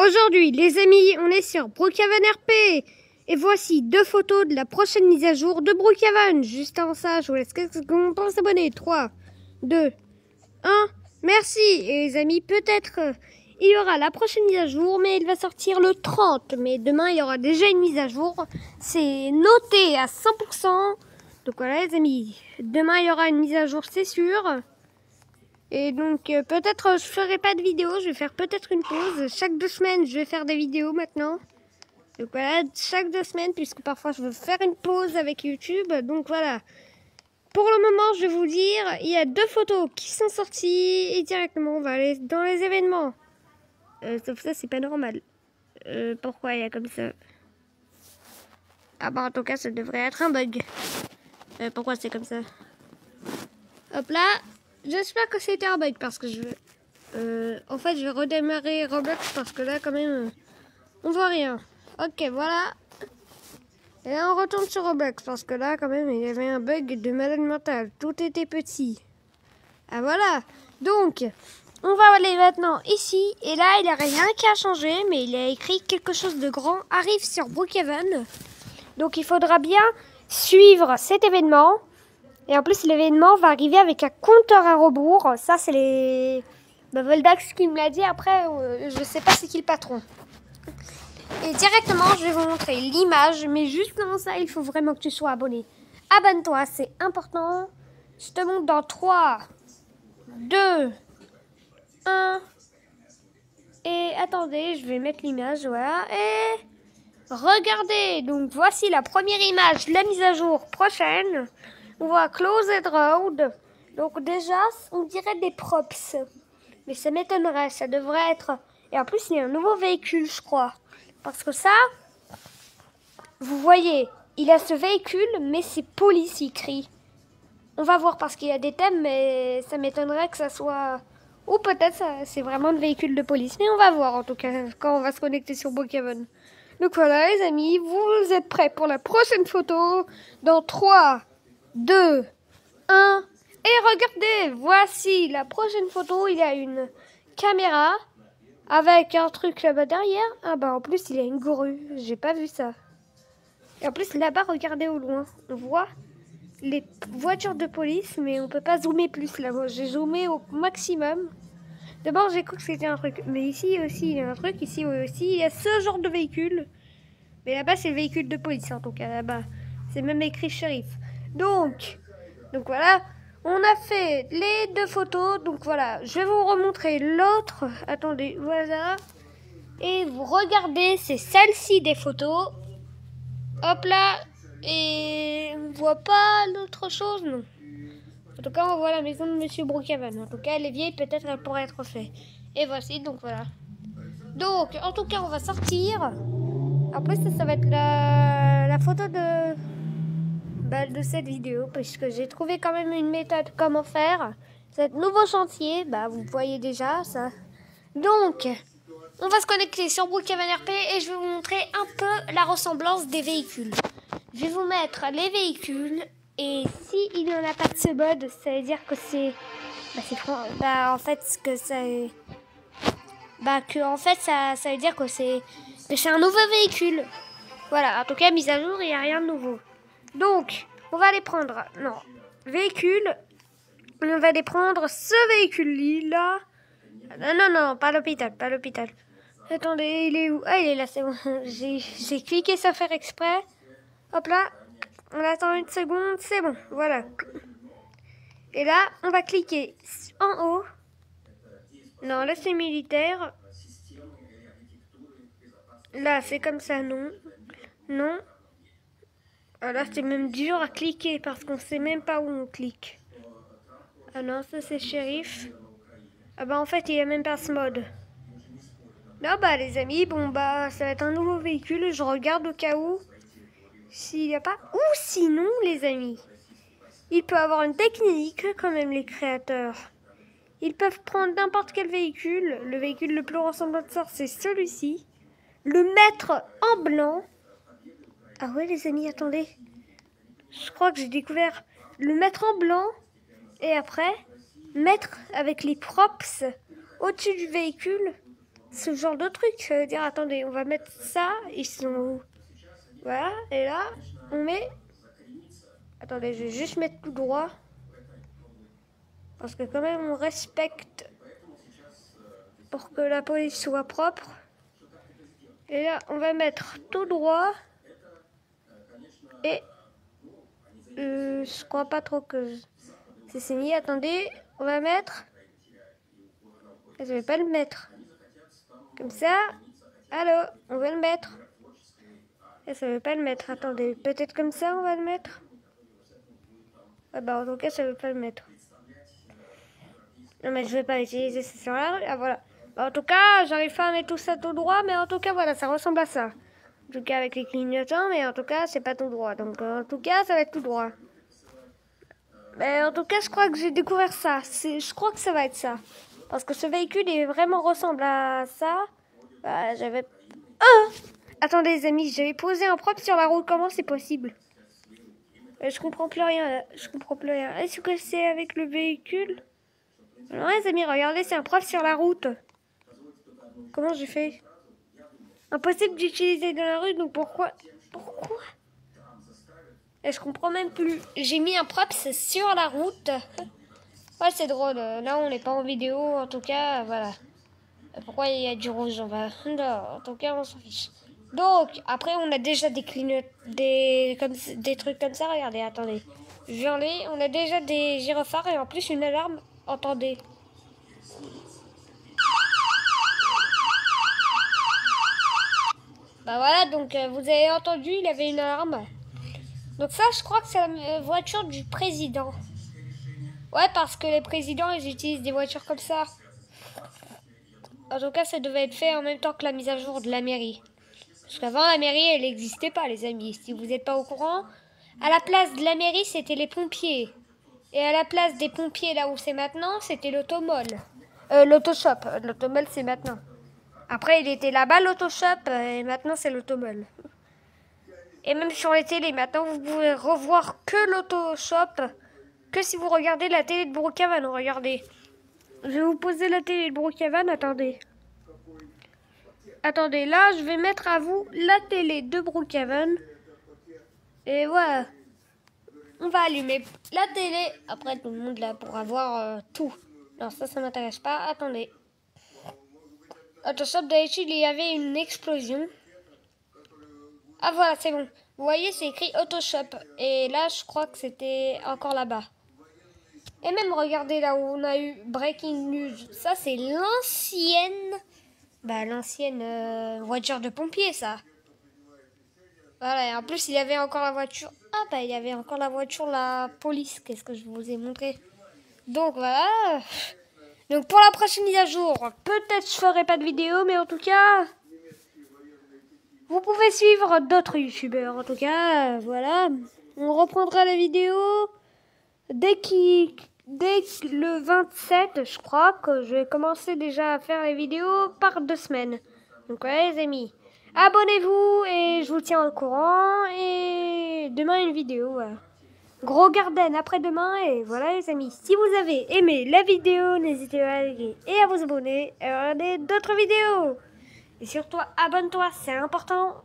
Aujourd'hui, les amis, on est sur Brookhaven RP. Et voici deux photos de la prochaine mise à jour de Brookhaven. Juste avant ça, je vous laisse quelques secondes pour s'abonner. 3, 2, 1. Merci. Et les amis, peut-être il y aura la prochaine mise à jour, mais elle va sortir le 30. Mais demain, il y aura déjà une mise à jour. C'est noté à 100%. Donc voilà les amis, demain il y aura une mise à jour, c'est sûr. Et donc peut-être je ferai pas de vidéo, je vais faire peut-être une pause. Chaque 2 semaines je vais faire des vidéos maintenant. Donc voilà, chaque 2 semaines, puisque parfois je veux faire une pause avec YouTube. Donc voilà. Pour le moment, je vais vous dire, il y a 2 photos qui sont sorties et directement on va aller dans les événements. Sauf ça, c'est pas normal. Pourquoi il y a comme ça? Ah bah en tout cas, ça devrait être un bug. Pourquoi c'est comme ça? Hop là. J'espère que c'était un bug parce que je veux... en fait, je vais redémarrer Roblox parce que là, quand même, on voit rien. Ok, voilà. Et là, on retourne sur Roblox parce que là, quand même, il y avait un bug de malade mental. Tout était petit. Ah, voilà. Donc, on va aller maintenant ici. Et là, il n'y a rien qui a changé, mais il a écrit quelque chose de grand arrive sur Brookhaven. Donc, il faudra bien suivre cet événement. Et en plus, l'événement va arriver avec un compteur à rebours. Ça, c'est les... Voldax qui me l'a dit. Après, je sais pas c'est qui le patron. Et directement, je vais vous montrer l'image. Mais juste avant ça, il faut vraiment que tu sois abonné. Abonne-toi, c'est important. Je te montre dans 3, 2, 1. Et attendez, je vais mettre l'image, voilà. Et regardez, donc voici la première image, la mise à jour prochaine. On voit Closed Road. Donc déjà, on dirait des props. Mais ça m'étonnerait, ça devrait être... Et en plus, il y a un nouveau véhicule, je crois. Parce que ça, vous voyez, il a ce véhicule, mais c'est police écrit. On va voir parce qu'il y a des thèmes, mais ça m'étonnerait que ça soit... Ou peut-être c'est vraiment le véhicule de police. Mais on va voir en tout cas, quand on va se connecter sur Brookhaven. Donc voilà les amis, vous êtes prêts pour la prochaine photo. Dans 3... 2, 1, et regardez, voici la prochaine photo. Il y a une caméra avec un truc là-bas derrière. Ah bah en plus il y a une grue, j'ai pas vu ça. Et en plus là-bas, regardez au loin, on voit les voitures de police, mais on peut pas zoomer plus là. Moi j'ai zoomé au maximum. D'abord j'ai cru que c'était un truc, mais ici aussi il y a un truc, ici aussi il y a ce genre de véhicule. Mais là-bas c'est le véhicule de police en tout cas, là-bas. C'est même écrit shérif. Donc voilà, on a fait les 2 photos. Donc voilà, je vais vous remontrer l'autre. Attendez, voilà. Et vous regardez, c'est celle-ci des photos. Hop là. Et on voit pas l'autre chose, non. En tout cas, on voit la maison de Monsieur Brookhaven. En tout cas, elle est vieille, peut-être elle pourrait être faite. Et voici, donc voilà. Donc, en tout cas, on va sortir. Après, ça va être la photo de cette vidéo, puisque j'ai trouvé quand même une méthode comment faire cet nouveau chantier. Bah vous voyez déjà ça. Donc on va se connecter sur Brookhaven RP et je vais vous montrer un peu la ressemblance des véhicules. Je vais vous mettre les véhicules, et si il n'y en a pas de ce mode, ça veut dire que c'est en fait ce que ça ça veut dire que c'est un nouveau véhicule. Voilà, en tout cas mise à jour, il n'y a rien de nouveau. Donc, on va aller prendre, véhicule, on va aller prendre ce véhicule-là. Non, pas l'hôpital. Attendez, il est où? Ah, il est là, c'est bon. J'ai cliqué sans faire exprès. Hop là, on attend une seconde, c'est bon, voilà. Et là, on va cliquer en haut. Non, là c'est militaire. Là, c'est comme ça, non. Ah là, c'est même dur à cliquer parce qu'on sait même pas où on clique. Ah non, ça c'est shérif. Ah bah en fait, il n'y a même pas ce mode. Non bah les amis, bon bah ça va être un nouveau véhicule. Je regarde au cas où s'il n'y a pas. Ou sinon les amis, il peut avoir une technique quand même les créateurs. Ils peuvent prendre n'importe quel véhicule. Le véhicule le plus ressemblant de ça, c'est celui-ci. Le mettre en blanc. Ah ouais les amis, attendez. Je crois que j'ai découvert le mettre en blanc et après mettre avec les props au-dessus du véhicule. ce genre de truc. Ça veut dire, attendez, on va mettre ça, ils sont où? Voilà, et là, on met... Attendez, je vais juste mettre tout droit. Parce que quand même, on respecte pour que la police soit propre. Et là, on va mettre tout droit. Et je crois pas trop que c'est mis. Attendez, on va mettre... Je vais pas le mettre. Comme ça. Allô, on va le mettre. Et ça veut pas le mettre. Attendez, peut-être comme ça on va le mettre. Ouais, bah en tout cas ça veut pas le mettre. Non mais je vais pas utiliser ce sur là. Ah voilà. Bah, en tout cas j'arrive pas à mettre tout ça tout droit, mais en tout cas voilà, ça ressemble à ça. En tout cas avec les clignotants, mais en tout cas c'est pas tout droit. Donc en tout cas ça va être tout droit. Mais en tout cas je crois que j'ai découvert ça. Je crois que ça va être ça. Parce que ce véhicule est vraiment ressemble à ça. Bah, j'avais... Oh, attendez les amis, j'avais posé un propre sur la route. Comment c'est possible? Je comprends plus rien là. Je comprends plus rien. Est-ce que c'est avec le véhicule? Non les amis, regardez, c'est un propre sur la route. Comment j'ai fait? Impossible d'utiliser dans la rue, donc pourquoi? Pourquoi? Et je comprends même plus. J'ai mis un propre sur la route. Ouais, c'est drôle. Là, on n'est pas en vidéo. En tout cas, voilà. Pourquoi il y a du rouge en bas? Non, en tout cas, on s'en fiche. Donc, après, on a déjà des clignotes, des trucs comme ça. Regardez, attendez. Violet, on a déjà des gyrophares et en plus une alarme. Entendez. Bah voilà, donc vous avez entendu, il avait une alarme. Donc ça, je crois que c'est la voiture du président. Ouais, parce que les présidents, ils utilisent des voitures comme ça. En tout cas, ça devait être fait en même temps que la mise à jour de la mairie. Parce qu'avant, la mairie, elle n'existait pas, les amis. Si vous n'êtes pas au courant, à la place de la mairie, c'était les pompiers. Et à la place des pompiers, là où c'est maintenant, c'était l'automol. L'autoshop. L'automol, c'est maintenant. Après, il était là-bas, l'autoshop, et maintenant, c'est l'automol. Et même sur les télés, maintenant, vous pouvez revoir que l'autoshop, que si vous regardez la télé de Brookhaven. Regardez. Je vais vous poser la télé de Brookhaven, attendez. Attendez, là, je vais mettre à vous la télé de Brookhaven. Et voilà. On va allumer la télé. Après, tout le monde là pourra voir tout. Non, ça m'intéresse pas. Attendez. Autoshop, d'habitude, il y avait une explosion. Ah, voilà, c'est bon. Vous voyez, c'est écrit Autoshop. Et là, je crois que c'était encore là-bas. Et même, regardez là où on a eu Breaking News. Ça, c'est l'ancienne... Bah, l'ancienne voiture de pompier, ça. Voilà, et en plus, il y avait encore la voiture... Ah, bah, il y avait encore la voiture, la police. Qu'est-ce que je vous ai montré? Donc, voilà. Donc, pour la prochaine mise à jour, peut-être je ferai pas de vidéo, mais en tout cas... Vous pouvez suivre d'autres youtubeurs. En tout cas, voilà. On reprendra la vidéo dès le 27, je crois que je vais commencer déjà à faire les vidéos par 2 semaines. Donc ouais les amis, abonnez-vous et je vous tiens au courant. Et demain une vidéo. Gros Garden après-demain. Et voilà les amis, si vous avez aimé la vidéo, n'hésitez pas à liker et à vous abonner et à regarder d'autres vidéos. Et surtout, abonne-toi, c'est important.